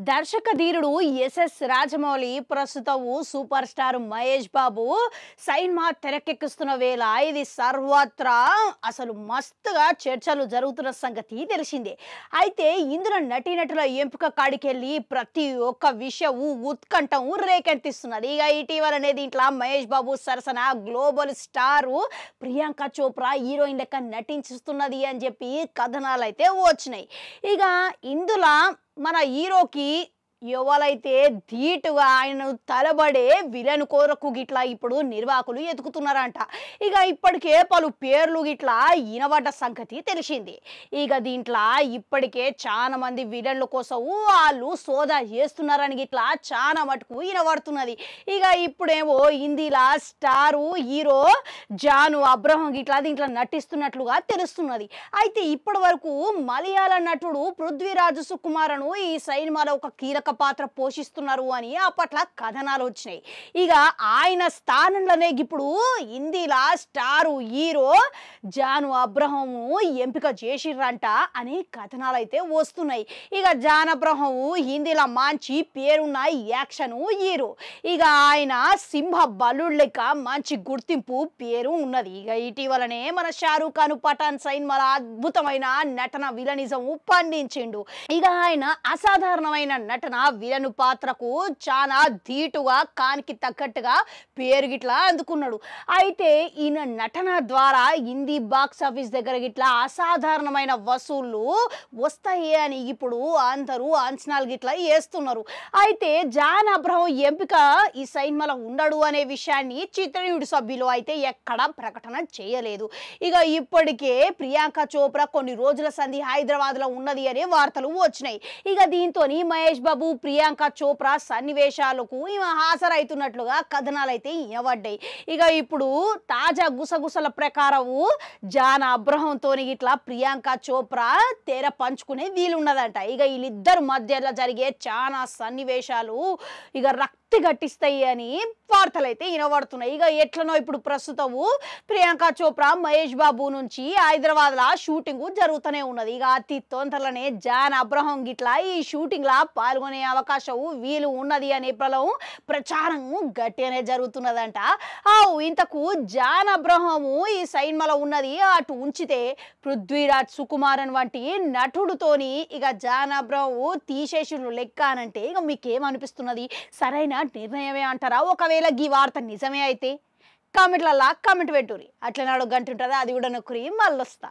దర్శక ధీరుడు ఎస్ఎస్ రాజమౌళి ప్రస్తుతం సూపర్ స్టార్ మహేష్ బాబు సైన్మా తెరకెక్కిస్తున్న వేళ ఇది సర్వత్రా అసలు మస్తుగా చర్చలు జరుగుతున్న సంగతి తెలిసిందే. అయితే ఇందులో నటీనటుల ఎంపిక కాడికెళ్ళి ప్రతి ఒక్క విషయం ఉత్కంఠం రేకెత్తిస్తున్నది. ఇక ఇటీవలనే దీంట్లో మహేష్ బాబు సరసన global star Priyanka Chopra heroine లెక్క నటించుతున్నది అని చెప్పి కథనాలు అయితే వచ్చినాయి. ఇక ఇందులో మన హీరోకి ఎవరైతే ధీటుగా ఆయన తలబడే విలన్ కోరకు గిట్లా ఇప్పుడు నిర్వాహకులు ఎతుకుతున్నారంట. ఇక ఇప్పటికే పలు పేర్లు గిట్లా వినబడ్డ సంగతి తెలిసింది. ఇక దీంట్లో ఇప్పటికే చాలా మంది విలన్ల కోసం వాళ్ళు సోదా చేస్తున్నారని గిట్లా చాలా మటుకు వినబడుతున్నది. ఇక ఇప్పుడేమో హిందీలా స్టారు హీరో జాను అబ్రహం గిట్లా దీంట్లో నటిస్తున్నట్లుగా తెలుస్తున్నది. అయితే ఇప్పటి వరకు మలయాళ నటుడు పృథ్వీరాజ్ సుకుమారను ఈ సినిమాలో ఒక కీలక పాత్ర పోషిస్తున్నారు అని అప్పట్ల కథనాలు వచ్చినాయి. ఇక ఆయన స్థానంలోనే ఇప్పుడు హిందీలా స్టారు హీరో జాను అబ్రహము ఎంపిక చేసిర్రంట అని కథనాలు అయితే వస్తున్నాయి. ఇక జాన్ అబ్రహం హిందీలో మంచి పేరున్న యాక్షన్ హీరో. ఇక ఆయన సింహ బలుడు లెక్క మంచి గుర్తింపు పేరు ఉన్నది. ఇక ఇటీవలనే మన షారూఖ్ ఖాన్ పఠాన్ సినిమాల అద్భుతమైన నటన విలనిజం పండించిండు. ఇక ఆయన అసాధారణమైన నటన విలను పాత్రకు చాలా ధీటుగా కానికి తగ్గట్టుగా పేరు గిట్లా అందుకున్నాడు. అయితే ఈయన నటన ద్వారా హిందీ బాక్స్ ఆఫీస్ దగ్గర గిట్లా అసాధారణమైన వసూళ్లు వస్తాయి అని ఇప్పుడు అందరూ అంచనాలు గిట్లా వేస్తున్నారు. అయితే జాన్ అబ్రహం ఎంపిక ఈ సినిమాలో ఉండడు అనే విషయాన్ని చిత్రయూనిట్ సభ్యులు అయితే ఎక్కడా ప్రకటన చేయలేదు. ఇక ఇప్పటికే ప్రియాంక చోప్రా కొన్ని రోజుల సంధి హైదరాబాద్ లో ఉన్నది అనే వార్తలు వచ్చినాయి. ఇక దీంతో మహేష్ బాబు ప్రియాంక చోప్రా సన్నివేశాలకు ఈమె హాజరైతున్నట్లుగా కథనాలు అయితే ఇవ్వబడ్డాయి. ఇక ఇప్పుడు తాజా గుసగుసల ప్రకారం జాన్ అబ్రహంతో ఇట్లా ప్రియాంక చోప్రా తెర పంచుకునే వీలున్నదంట. ఇక వీళ్ళిద్దరు మధ్యలో జరిగే చాలా సన్నివేశాలు ఇక గట్టిస్తాయి అని వార్తలు అయితే వినబడుతున్నాయి. ఇక ఎట్లనో ఇప్పుడు ప్రస్తుతము ప్రియాంక చోప్రా మహేష్ బాబు నుంచి హైదరాబాద్ లా షూటింగ్ జరుగుతూనే ఉన్నది. ఇక అతి తొందరలోనే జాన్ అబ్రహం గిట్లా ఈ షూటింగ్ లా పాల్గొనే అవకాశం వీలు ఉన్నది అనే ప్రచారం గట్టిగానే జరుగుతున్నదంట. ఇంతకు జాన్ అబ్రహము ఈ సినిమాలో ఉన్నది అటు ఉంచితే పృథ్వీరాజ్ సుకుమారన్ వంటి నటుడుతోని ఇక జాన్ అబ్రహం తీసేసిన లెక్క అనంటే ఇక మీకేమనిపిస్తున్నది? సరైన నిర్ణయమే అంటారా? ఒకవేళ ఈ వార్త నిజమే అయితే కామెంట్లల్లా కామెంట్ పెట్టుర్రి. అట్లనే గంట ఉంటుంది, అది కూడా నొక్కురి మళ్ళొస్తా.